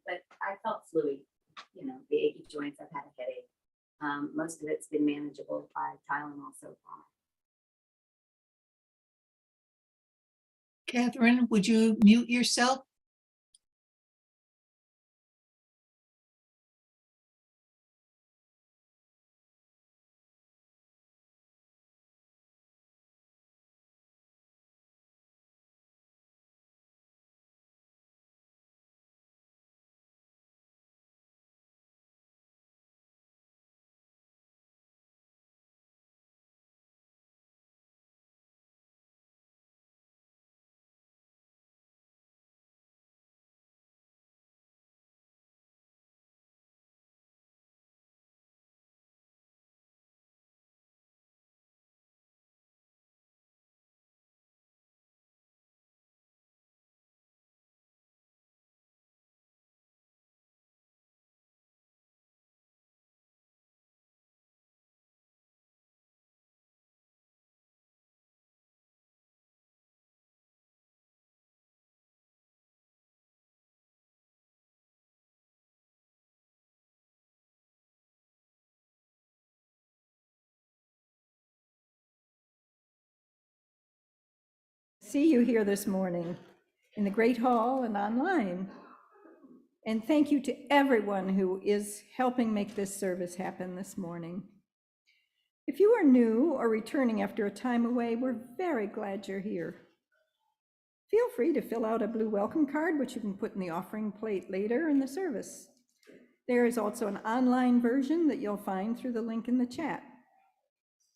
But I felt fluid, you know, the achy joints, I've had a headache. Most of it's been manageable by Tylenol so far. Catherine, would you mute yourself? See you here this morning in the Great Hall and online. And thank you to everyone who is helping make this service happen this morning. If you are new or returning after a time away, we're very glad you're here. Feel free to fill out a blue welcome card, which you can put in the offering plate later in the service. There is also an online version that you'll find through the link in the chat.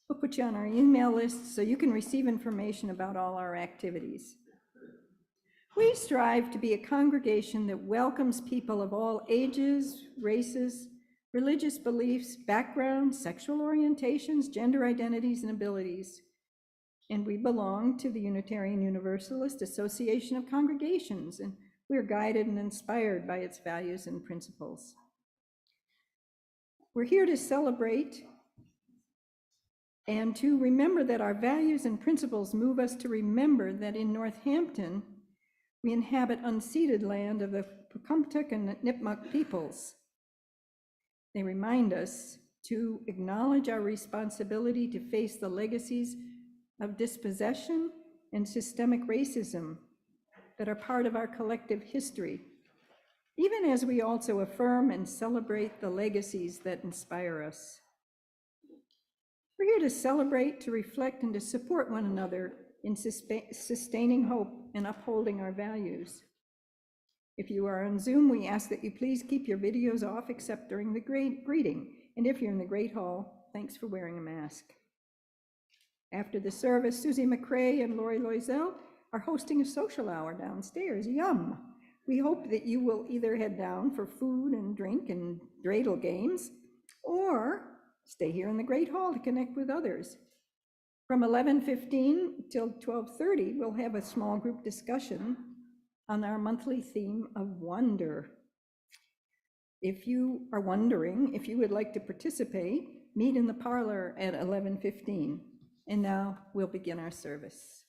We'll put you on our email list so you can receive information about all our activities. We strive to be a congregation that welcomes people of all ages, races, religious beliefs, backgrounds, sexual orientations, gender identities, and abilities. And we belong to the Unitarian Universalist Association of Congregations, and we're guided and inspired by its values and principles. We're here to celebrate and to remember that our values and principles move us to remember that in Northampton, we inhabit unceded land of the Pocumtuck and Nipmuc peoples. They remind us to acknowledge our responsibility to face the legacies of dispossession and systemic racism that are part of our collective history, even as we also affirm and celebrate the legacies that inspire us. We're here to celebrate, to reflect, and to support one another in sustaining hope and upholding our values. If you are on Zoom, we ask that you please keep your videos off except during the greeting. And if you're in the Great Hall, thanks for wearing a mask. After the service, Susie McCrae and Lori Loisel are hosting a social hour downstairs. Yum! We hope that you will either head down for food and drink and dreidel games, or stay here in the Great Hall to connect with others. From 11:15 till 12:30, we'll have a small group discussion on our monthly theme of wonder. If you are wondering if you would like to participate, meet in the parlor at 11:15. And now we'll begin our service.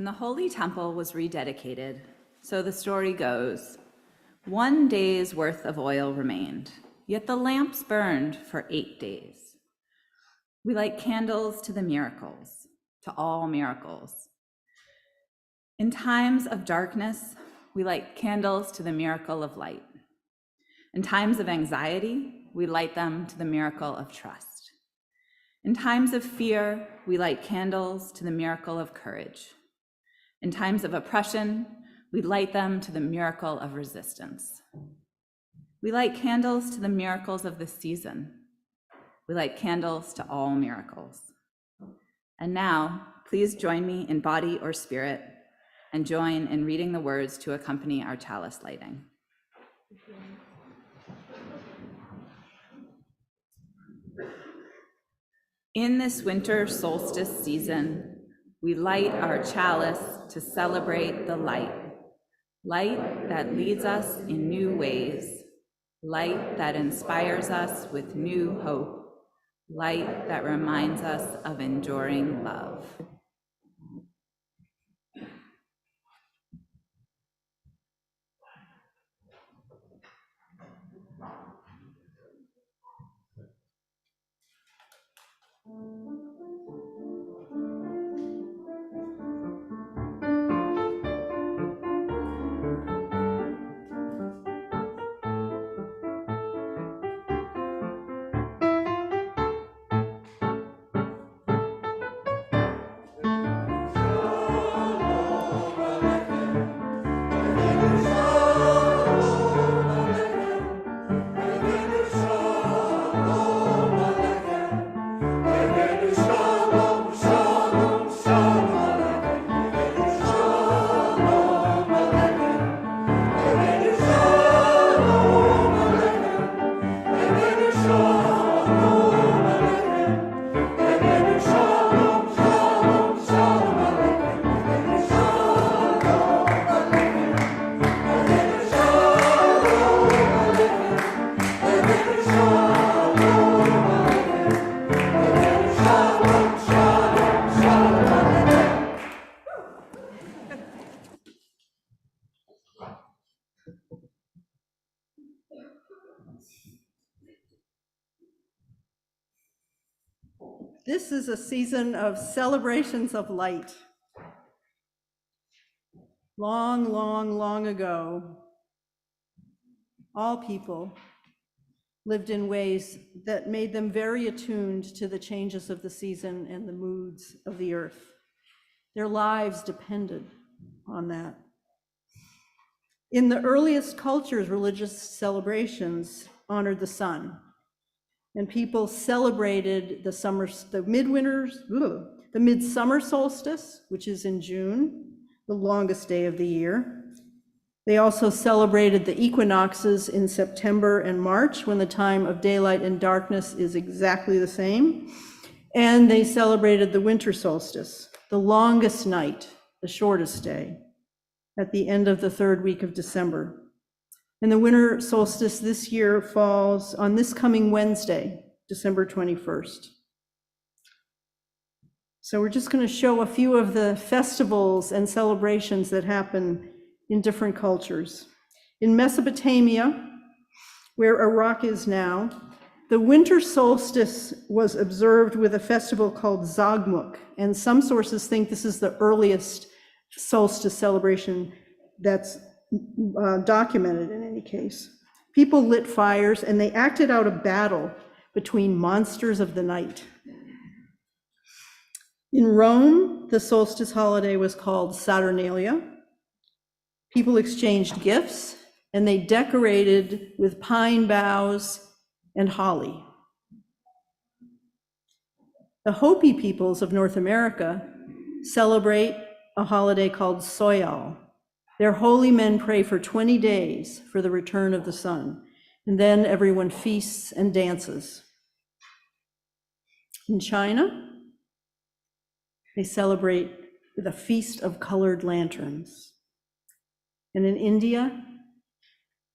When the Holy Temple was rededicated, so the story goes, 1 day's worth of oil remained, yet the lamps burned for 8 days. We light candles to the miracles, to all miracles. In times of darkness, we light candles to the miracle of light. In times of anxiety, we light them to the miracle of trust. In times of fear, we light candles to the miracle of courage. In times of oppression, we light them to the miracle of resistance. We light candles to the miracles of the season. We light candles to all miracles. And now, please join me in body or spirit and join in reading the words to accompany our chalice lighting. In this winter solstice season, we light our chalice to celebrate the light. Light that leads us in new ways. Light that inspires us with new hope. Light that reminds us of enduring love. This is a season of celebrations of light. Long, long, long ago, all people lived in ways that made them very attuned to the changes of the season and the moods of the earth. Their lives depended on that. In the earliest cultures, religious celebrations honored the sun, and people celebrated the midsummer solstice, which is in June, the longest day of the year. They also celebrated the equinoxes in September and March, when the time of daylight and darkness is exactly the same. And they celebrated the winter solstice, the longest night, the shortest day, at the end of the third week of December. And the winter solstice this year falls on this coming Wednesday, December 21st. So we're just going to show a few of the festivals and celebrations that happen in different cultures. In Mesopotamia, where Iraq is now, the winter solstice was observed with a festival called Zagmuk, and some sources think this is the earliest solstice celebration that's documented in any case. People lit fires and they acted out a battle between monsters of the night. In Rome, the solstice holiday was called Saturnalia. People exchanged gifts and they decorated with pine boughs and holly. The Hopi peoples of North America celebrate a holiday called Soyal. Their holy men pray for 20 days for the return of the sun, and then everyone feasts and dances. In China, they celebrate with a feast of colored lanterns. And in India,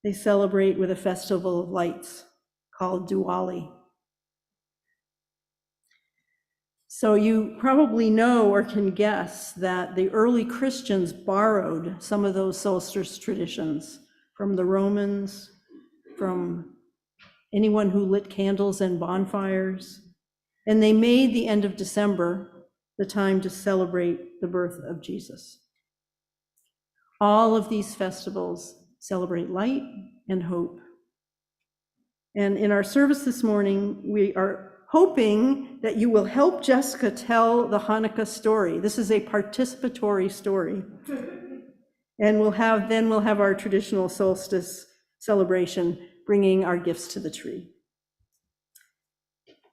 they celebrate with a festival of lights called Diwali. So you probably know or can guess that the early Christians borrowed some of those solstice traditions from the Romans, from anyone who lit candles and bonfires, and they made the end of December the time to celebrate the birth of Jesus. All of these festivals celebrate light and hope. And in our service this morning, we are hoping that you will help Jessica tell the Hanukkah story. This is a participatory story. And we'll have our traditional solstice celebration, bringing our gifts to the tree.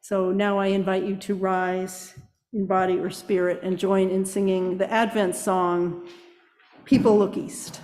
So now I invite you to rise in body or spirit and join in singing the Advent song, People Look East.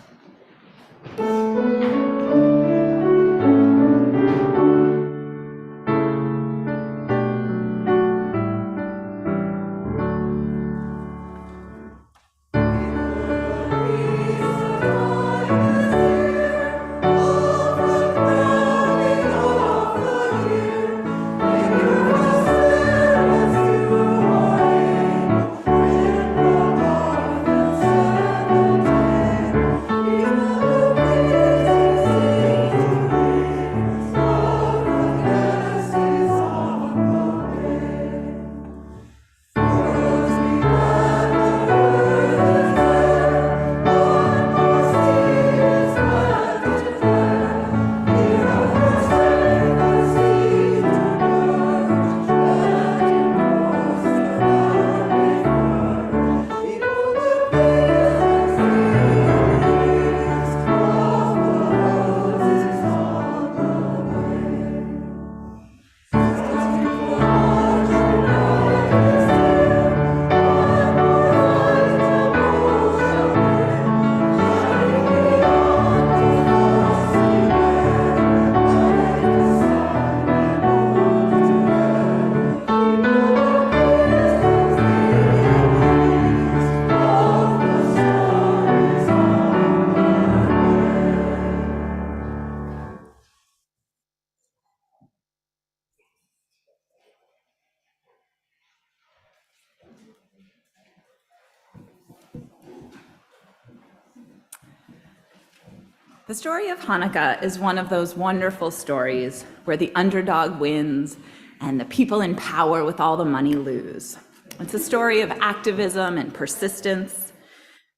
The story of Hanukkah is one of those wonderful stories where the underdog wins and the people in power with all the money lose. It's a story of activism and persistence.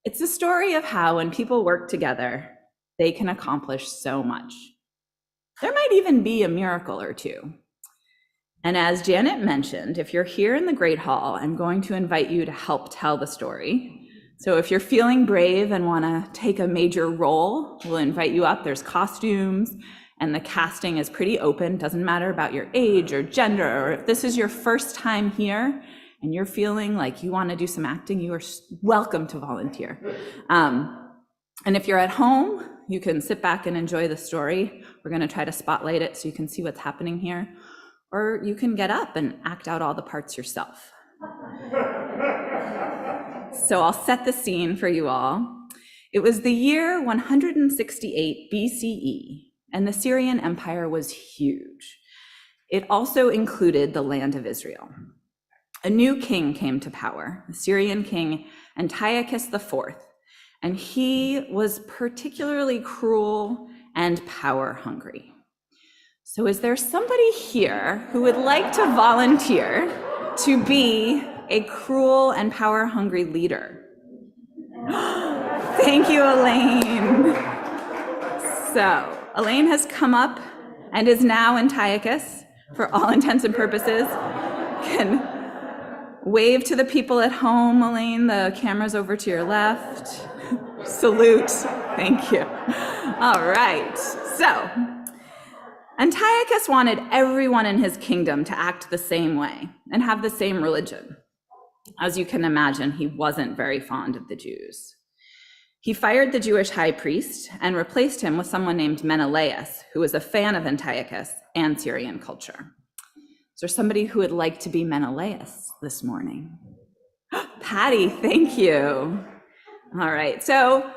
It's a story of how when people work together, they can accomplish so much. There might even be a miracle or two. And as Janet mentioned, if you're here in the Great Hall, I'm going to invite you to help tell the story. So if you're feeling brave and want to take a major role, we'll invite you up. There's costumes, and the casting is pretty open. Doesn't matter about your age or gender, or if this is your first time here and you're feeling like you want to do some acting, you are welcome to volunteer. And if you're at home, you can sit back and enjoy the story. We're going to try to spotlight it so you can see what's happening here. Or you can get up and act out all the parts yourself. So I'll set the scene for you all. It was the year 168 BCE, and the Syrian Empire was huge. It also included the land of Israel. A new king came to power, the Syrian king Antiochus IV, and he was particularly cruel and power hungry. So is there somebody here who would like to volunteer to be a cruel and power-hungry leader? Thank you, Elaine. So Elaine has come up and is now Antiochus for all intents and purposes. Can wave to the people at home, Elaine. The camera's over to your left. Salute. Thank you. All right. So Antiochus wanted everyone in his kingdom to act the same way and have the same religion. As you can imagine, he wasn't very fond of the Jews. He fired the Jewish high priest and replaced him with someone named Menelaus, who was a fan of Antiochus and Syrian culture. Is there somebody who would like to be Menelaus this morning? Patty, thank you. All right, so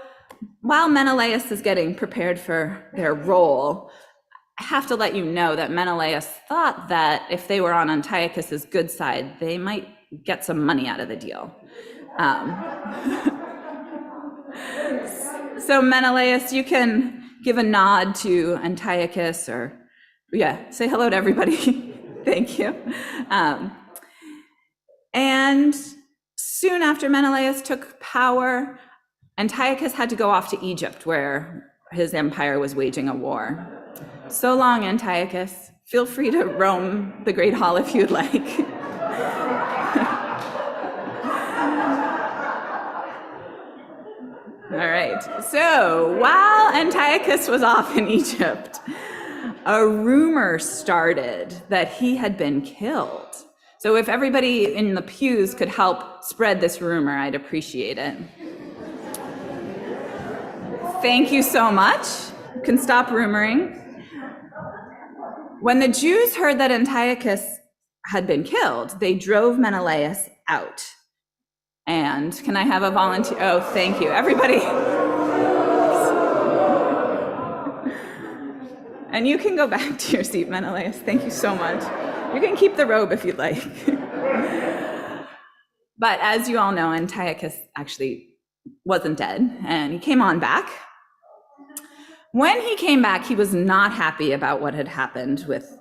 while Menelaus is getting prepared for their role, I have to let you know that Menelaus thought that if they were on Antiochus's good side, they might get some money out of the deal. So Menelaus, you can give a nod to Antiochus, or yeah, say hello to everybody. Thank you. And soon after Menelaus took power, Antiochus had to go off to Egypt, where his empire was waging a war. So long, Antiochus. Feel free to roam the Great Hall if you'd like. All right, so while Antiochus was off in Egypt, a rumor started that he had been killed. So if everybody in the pews could help spread this rumor, I'd appreciate it. Thank you so much. You can stop rumoring. When the Jews heard that Antiochus had been killed, they drove Menelaus out. And can I have a volunteer? Oh, thank you, everybody. And you can go back to your seat, Menelaus. Thank you so much. You can keep the robe if you'd like. But as you all know, Antiochus actually wasn't dead, and he came on back. When he came back, he was not happy about what had happened with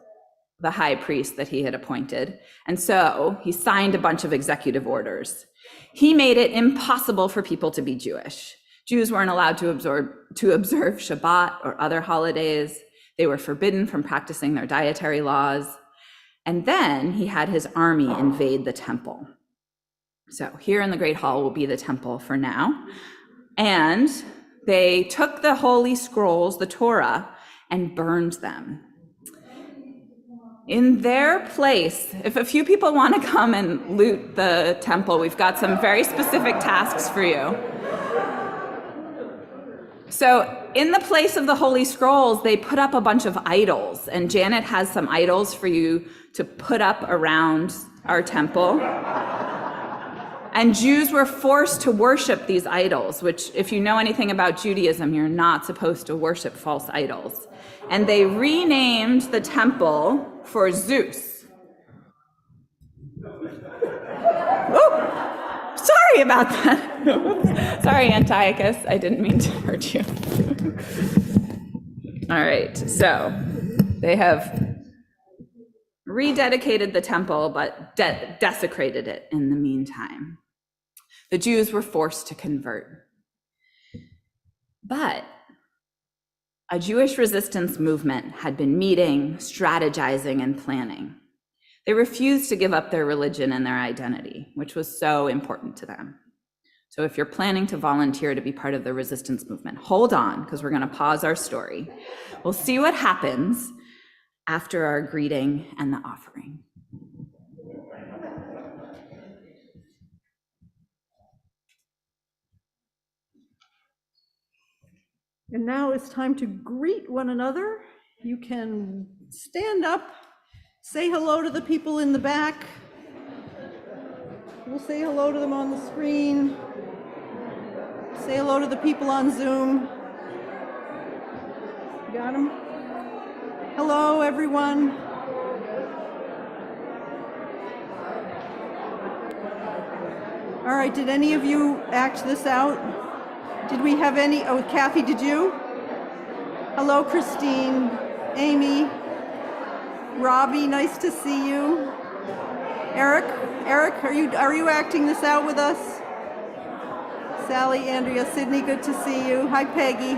the high priest that he had appointed. And so he signed a bunch of executive orders. He made it impossible for people to be Jewish. Jews weren't allowed to observe Shabbat or other holidays. They were forbidden from practicing their dietary laws. And then he had his army invade the temple. So here in the Great Hall will be the temple for now. And they took the holy scrolls, the Torah, and burned them. In their place, if a few people want to come and loot the temple, we've got some very specific tasks for you. So in the place of the Holy Scrolls, they put up a bunch of idols, and Janet has some idols for you to put up around our temple. And Jews were forced to worship these idols, which, if you know anything about Judaism, you're not supposed to worship false idols. And they renamed the temple for Zeus. Oh, sorry about that. Sorry, Antiochus, I didn't mean to hurt you. All right, so they have rededicated the temple, but desecrated it in the meantime. The Jews were forced to convert. But a Jewish resistance movement had been meeting, strategizing, and planning. They refused to give up their religion and their identity, which was so important to them. So if you're planning to volunteer to be part of the resistance movement, hold on, because we're going to pause our story. We'll see what happens after our greeting and the offering. And now it's time to greet one another. You can stand up, say hello to the people in the back. We'll say hello to them on the screen. Say hello to the people on Zoom. Got them? Hello, everyone. All right, did any of you act this out? Did we have any? Oh, Kathy, did you? Hello, Christine, Amy, Robbie, nice to see you. Eric, are you acting this out with us? Sally, Andrea, Sydney, good to see you. Hi, Peggy.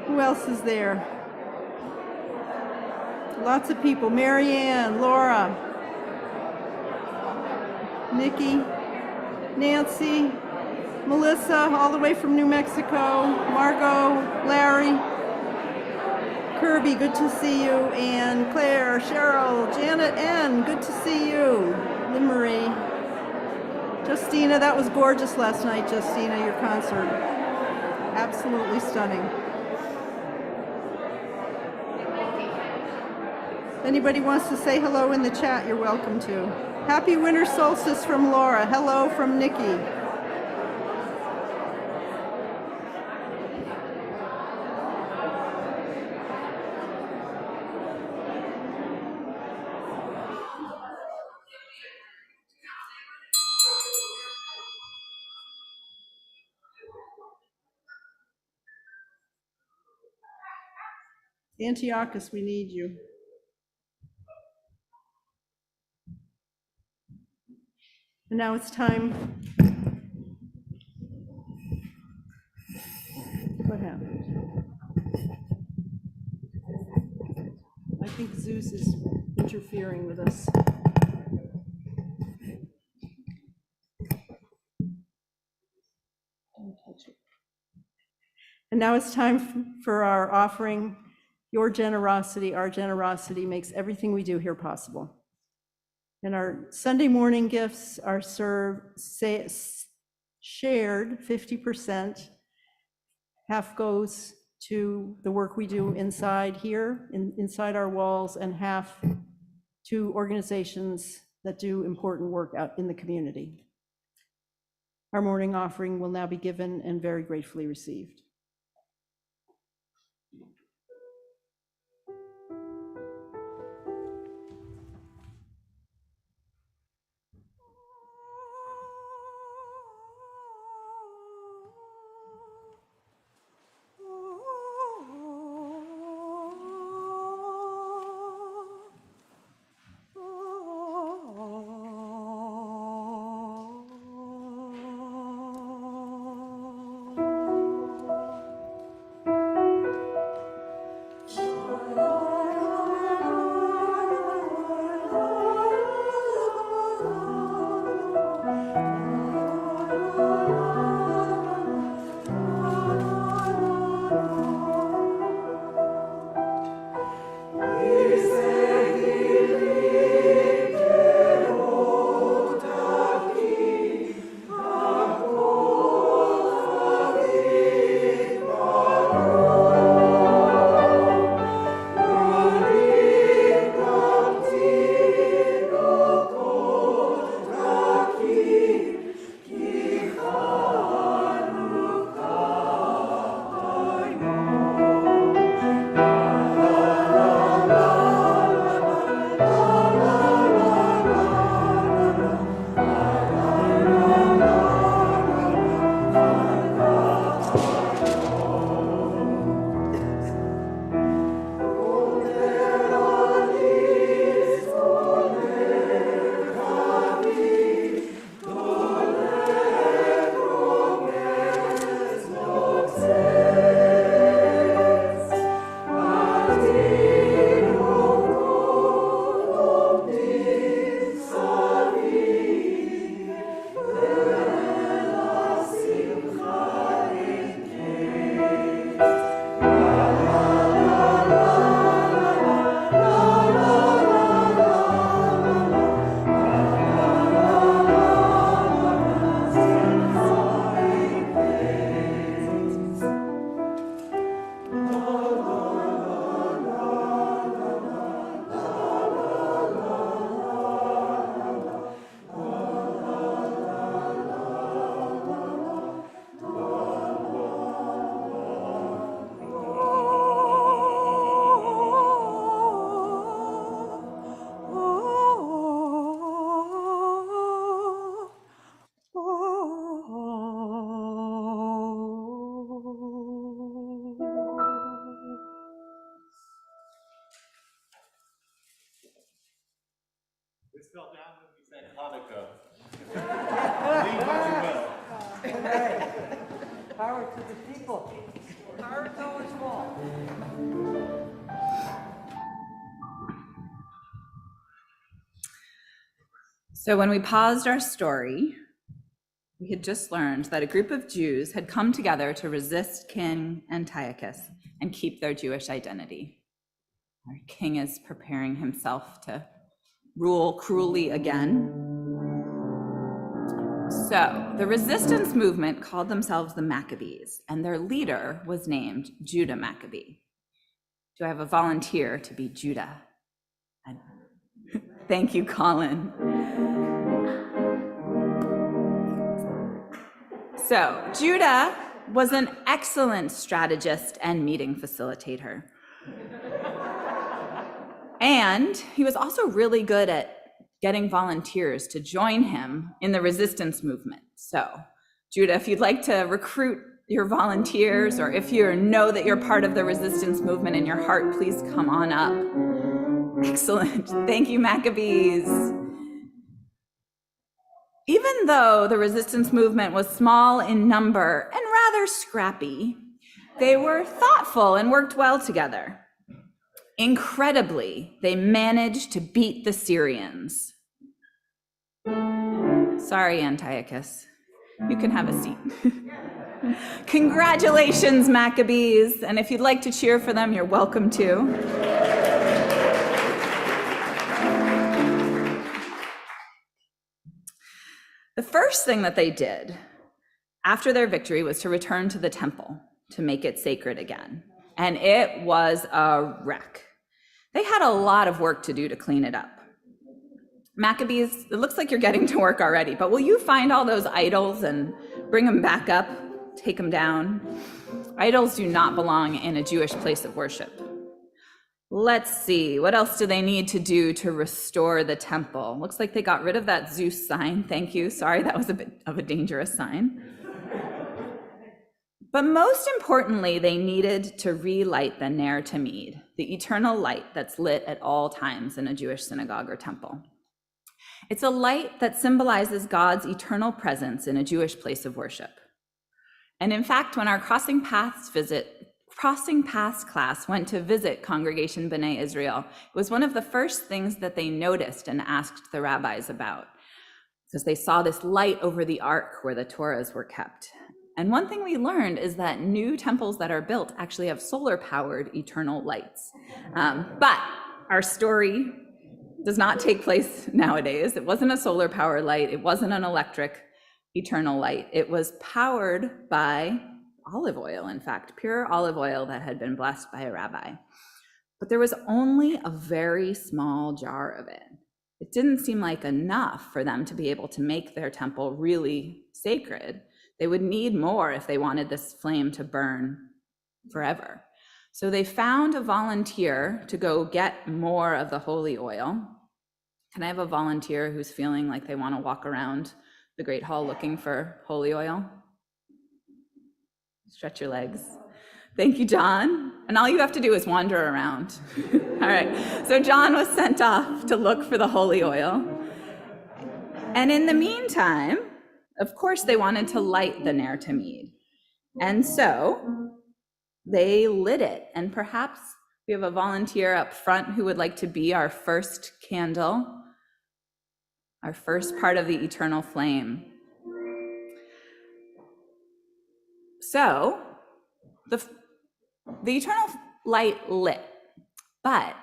Who else is there? Lots of people. Marianne, Laura, Nikki, Nancy, Melissa, all the way from New Mexico, Margot, Larry, Kirby, good to see you, Ann, Claire, Cheryl, Janet, N, good to see you, Lynn Marie, Justina, that was gorgeous last night, Justina, your concert. Absolutely stunning. If anybody wants to say hello in the chat, you're welcome to. Happy winter solstice from Laura. Hello from Nikki. Antiochus, we need you. And now it's time. What happened? I think Zeus is interfering with us. Don't touch it. And now it's time for our offering. Your generosity, our generosity makes everything we do here possible. And our Sunday morning gifts are shared 50%. Half goes to the work we do inside here, inside our walls, and half to organizations that do important work out in the community. Our morning offering will now be given and very gratefully received. This fell down when we said Hanukkah. Believe what you will. All right. Power to the people. Power to us all. So when we paused our story, we had just learned that a group of Jews had come together to resist King Antiochus and keep their Jewish identity. Our king is preparing himself to rule cruelly again. So the resistance movement called themselves the Maccabees, and their leader was named Judah Maccabee. Do I have a volunteer to be Judah? Thank you, Colin. So Judah was an excellent strategist and meeting facilitator. And he was also really good at getting volunteers to join him in the resistance movement. So Judah, if you'd like to recruit your volunteers, or if you know that you're part of the resistance movement in your heart, please come on up. Excellent. Thank you, Maccabees. Even though the resistance movement was small in number and rather scrappy, they were thoughtful and worked well together. Incredibly, they managed to beat the Syrians. Sorry, Antiochus. You can have a seat. Congratulations, Maccabees. And if you'd like to cheer for them, you're welcome to. The first thing that they did after their victory was to return to the temple to make it sacred again. And it was a wreck. They had a lot of work to do to clean it up. Maccabees, it looks like you're getting to work already, but will you find all those idols and bring them back up, take them down? Idols do not belong in a Jewish place of worship. Let's see, what else do they need to do to restore the temple? Looks like they got rid of that Zeus sign. Thank you. Sorry, that was a bit of a dangerous sign. But most importantly, they needed to relight the Ner Tamid, the eternal light that's lit at all times in a Jewish synagogue or temple. It's a light that symbolizes God's eternal presence in a Jewish place of worship. And in fact, when our Crossing Paths class went to visit Congregation B'nai Israel, it was one of the first things that they noticed and asked the rabbis about, because they saw this light over the ark where the Torahs were kept. And one thing we learned is that new temples that are built actually have solar-powered eternal lights. But our story does not take place nowadays. It wasn't a solar-powered light. It wasn't an electric eternal light. It was powered by olive oil, in fact, pure olive oil that had been blessed by a rabbi. But there was only a very small jar of it. It didn't seem like enough for them to be able to make their temple really sacred. They would need more if they wanted this flame to burn forever. So they found a volunteer to go get more of the holy oil. Can I have a volunteer who's feeling like they want to walk around the Great Hall looking for holy oil? Stretch your legs. Thank you, John. And all you have to do is wander around. All right, so John was sent off to look for the holy oil. And in the meantime, of course, they wanted to light the Ner Tamid. And so they lit it. And perhaps we have a volunteer up front who would like to be our first candle, our first part of the eternal flame. So the eternal light lit, but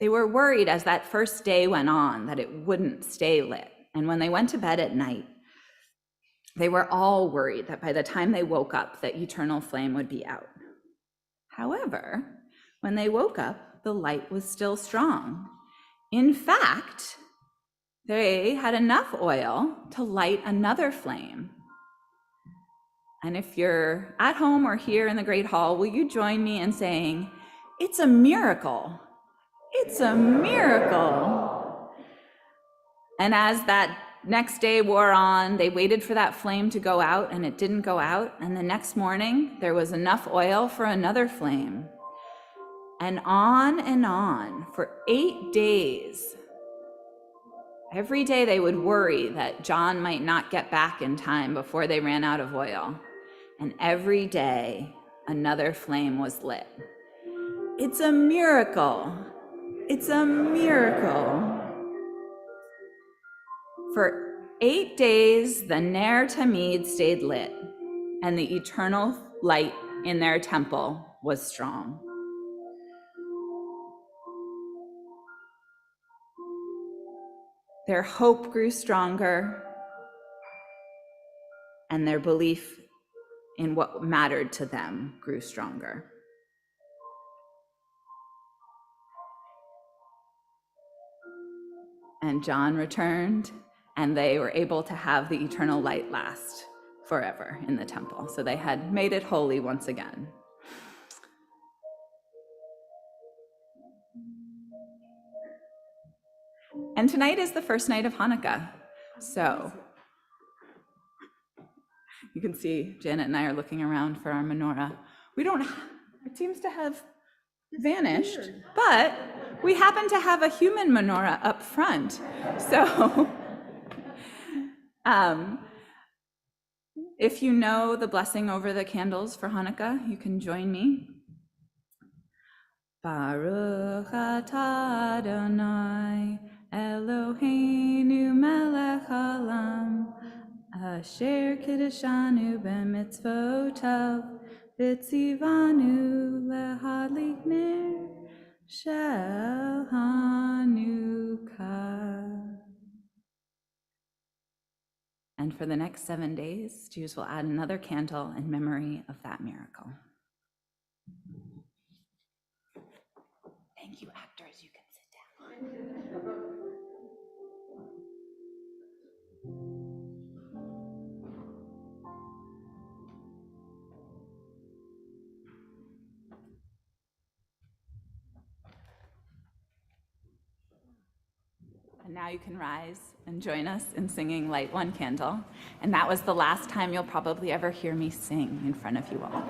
they were worried as that first day went on that it wouldn't stay lit. And when they went to bed at night, they were all worried that by the time they woke up, the eternal flame would be out. However, when they woke up, the light was still strong. In fact, they had enough oil to light another flame. And if you're at home or here in the Great Hall, will you join me in saying, it's a miracle? It's a miracle. And as that next day wore on, they waited for that flame to go out, and it didn't go out. And the next morning, there was enough oil for another flame. And on for 8 days. Every day they would worry that John might not get back in time before they ran out of oil. And every day, another flame was lit. It's a miracle. It's a miracle. For 8 days, the Ner Tamid stayed lit, and the eternal light in their temple was strong. Their hope grew stronger, and their belief in what mattered to them grew stronger. And John returned, and they were able to have the eternal light last forever in the temple. So they had made it holy once again. And tonight is the first night of Hanukkah. So You can see Janet and I are looking around for our menorah. We don't, it seems to have vanished, but we happen to have a human menorah up front. So if you know the blessing over the candles for Hanukkah, you can join me. Baruch atah Adonai Eloheinu melech haolam asher kiddushanu b'mitzvotav v'tzivanu lehadlik ner shel Hanukkah. And for the next 7 days, Jews will add another candle in memory of that miracle. Thank you, actors. You can sit down. And now you can rise and join us in singing Light One Candle. And that was the last time you'll probably ever hear me sing in front of you all.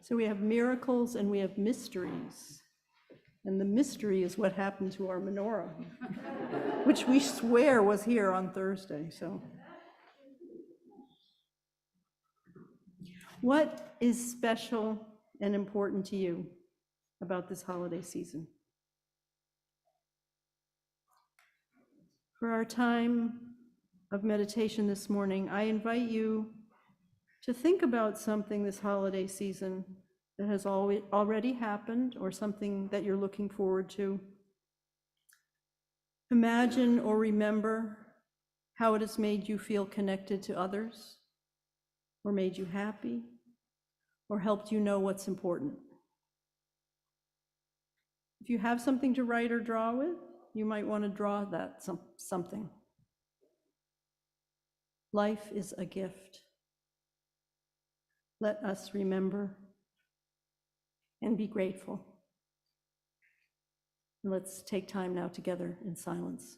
So we have miracles and we have mysteries. And the mystery is what happened to our menorah, which we swear was here on Thursday, so. What is special and important to you about this holiday season? For our time of meditation this morning, I invite you to think about something this holiday season that has already happened or something that you're looking forward to. Imagine or remember how it has made you feel connected to others, or made you happy, or helped you know what's important. If you have something to write or draw with, you might want to draw that something. Life is a gift. Let us remember and be grateful. And let's take time now together in silence.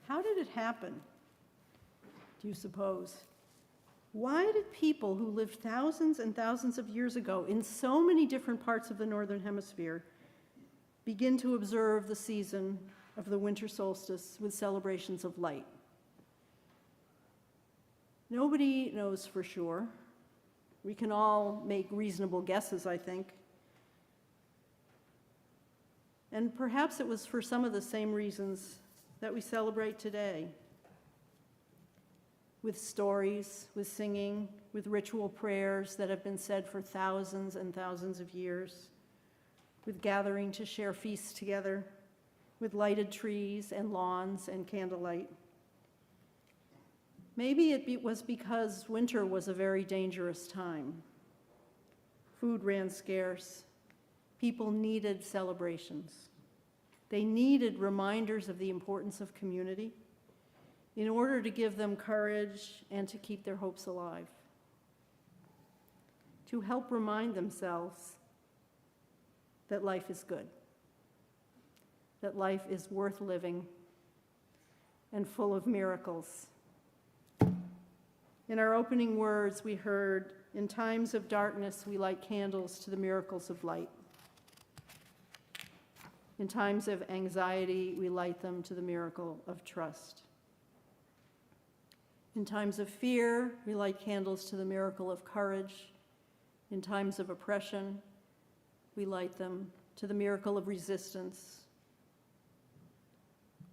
How did it happen, do you suppose? Why did people who lived thousands and thousands of years ago in so many different parts of the Northern Hemisphere begin to observe the season of the winter solstice with celebrations of light? Nobody knows for sure. We can all make reasonable guesses, I think. And perhaps it was for some of the same reasons that we celebrate today. With stories, with singing, with ritual prayers that have been said for thousands and thousands of years, with gathering to share feasts together, with lighted trees and lawns and candlelight. Maybe it was because winter was a very dangerous time. Food ran scarce. People needed celebrations. They needed reminders of the importance of community in order to give them courage and to keep their hopes alive, to help remind themselves that life is good, that life is worth living and full of miracles. In our opening words, we heard, "In times of darkness, we light candles to the miracles of light. In times of anxiety, we light them to the miracle of trust. In times of fear, we light candles to the miracle of courage. In times of oppression, we light them to the miracle of resistance.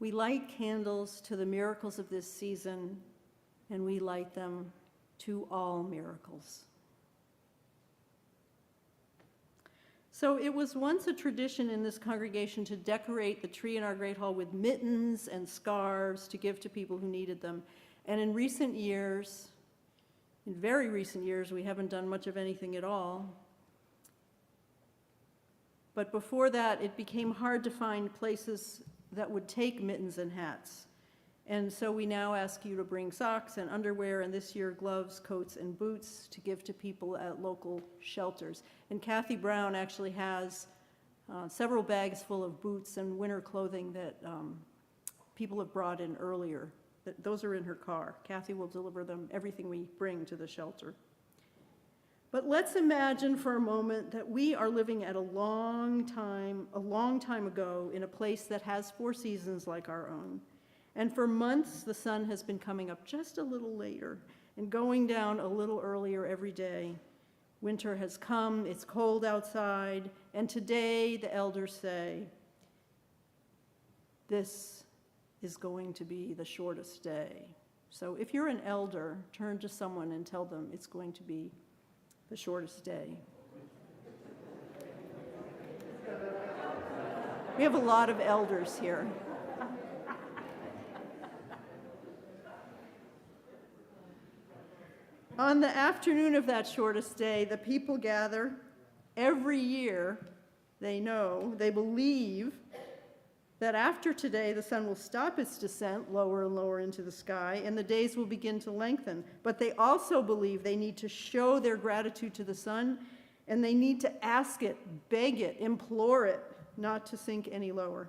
We light candles to the miracles of this season, and we light them to all miracles." So it was once a tradition in this congregation to decorate the tree in our Great Hall with mittens and scarves to give to people who needed them. And in recent years, in very recent years, we haven't done much of anything at all. But before that, it became hard to find places that would take mittens and hats. And so we now ask you to bring socks and underwear, and this year gloves, coats, and boots to give to people at local shelters. And Kathy Brown actually has several bags full of boots and winter clothing that people have brought in earlier. Those are in her car. Kathy will deliver them, everything we bring to the shelter. But let's imagine for a moment that we are living at a long time ago in a place that has 4 seasons like our own. And for months, the sun has been coming up just a little later and going down a little earlier every day. Winter has come, it's cold outside, and today the elders say, this is going to be the shortest day. So if you're an elder, turn to someone and tell them it's going to be the shortest day. We have a lot of elders here. On the afternoon of that shortest day, the people gather. Every year, they believe that after today, the sun will stop its descent lower and lower into the sky, and the days will begin to lengthen. But they also believe they need to show their gratitude to the sun, and they need to ask it, beg it, implore it not to sink any lower.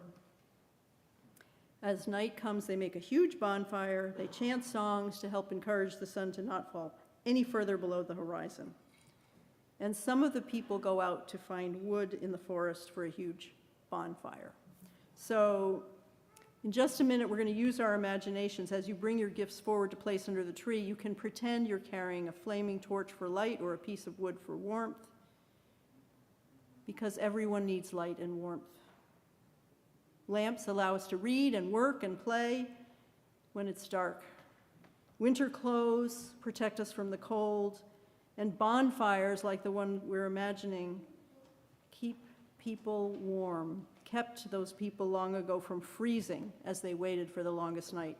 As night comes, they make a huge bonfire. They chant songs to help encourage the sun to not fall any further below the horizon. And some of the people go out to find wood in the forest for a huge bonfire. So in just a minute, we're going to use our imaginations. As you bring your gifts forward to place under the tree, you can pretend you're carrying a flaming torch for light or a piece of wood for warmth, because everyone needs light and warmth. Lamps allow us to read and work and play when it's dark. Winter clothes protect us from the cold, and bonfires like the one we're imagining keep people warm, kept those people long ago from freezing as they waited for the longest night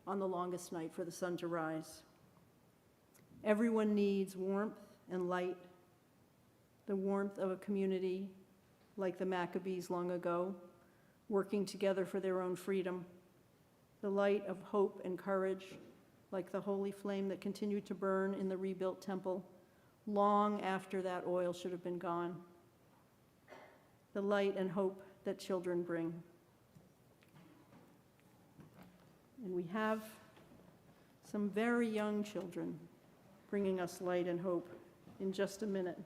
for the sun to rise. Everyone needs warmth and light, the warmth of a community like the Maccabees long ago, working together for their own freedom, the light of hope and courage, like the holy flame that continued to burn in the rebuilt temple long after that oil should have been gone, the light and hope that children bring. And we have some very young children bringing us light and hope in just a minute.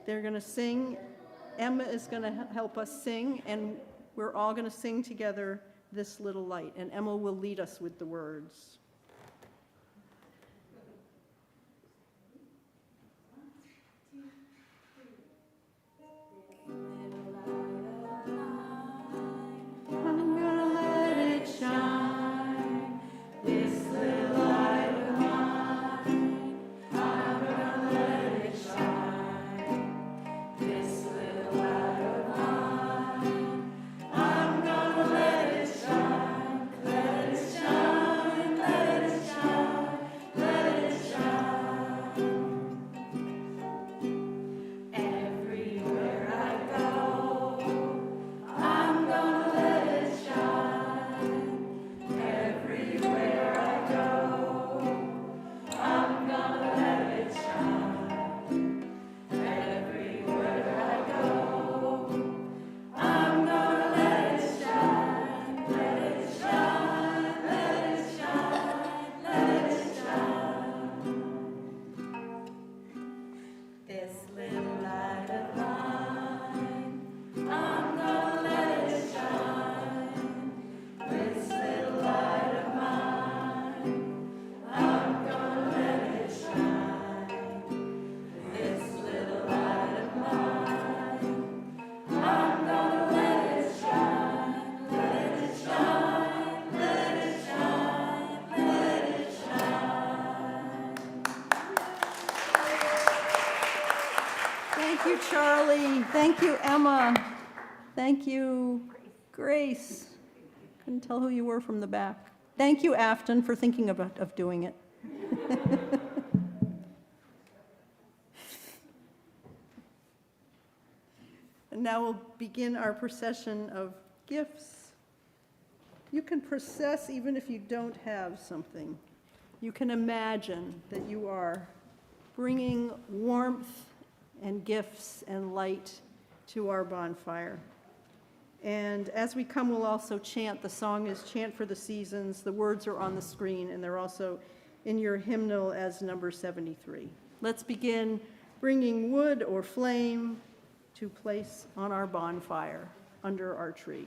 They're going to sing. Emma is going to help us sing, and we're all going to sing together This Little Light, and Emma will lead us with the words. I'm gonna let it shine, this little light of mine. I'm gonna let it shine, this little light of mine. I'm gonna let it shine, let it shine, let it shine, let it shine. Everywhere I go, I'm gonna let it shine. Everywhere I go, I'm gonna let it shine. Everywhere I go, I'm gonna let it shine. Let it shine, let it shine, let it shine. This little light of mine, I'm gonna let it shine. This little light of mine, I'm gonna let it shine. This little light of mine, I'm gonna let it shine. Let it shine, let it shine, let it shine. Thank you, Charlie. Thank you, Emma. Thank you, Grace. Couldn't tell who you were from the back. Thank you, Afton, for thinking of doing it. And now we'll begin our procession of gifts. You can process even if you don't have something. You can imagine that you are bringing warmth and gifts and light to our bonfire. And as we come, we'll also chant. The song is Chant for the Seasons. The words are on the screen, and they're also in your hymnal as number 73. Let's begin bringing wood or flame to place on our bonfire under our tree.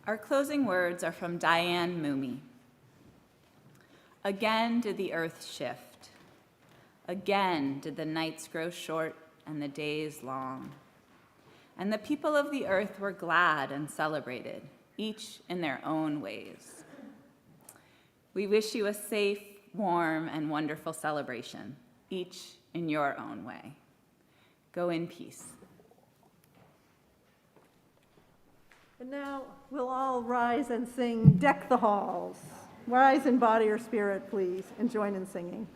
Our closing words are from Diane Moomey. Again did the earth shift. Again did the nights grow short and the days long. And the people of the earth were glad and celebrated, each in their own ways. We wish you a safe, warm, and wonderful celebration, each in your own way. Go in peace. And now we'll all rise and sing Deck the Halls. Rise in body or spirit, please, and join in singing.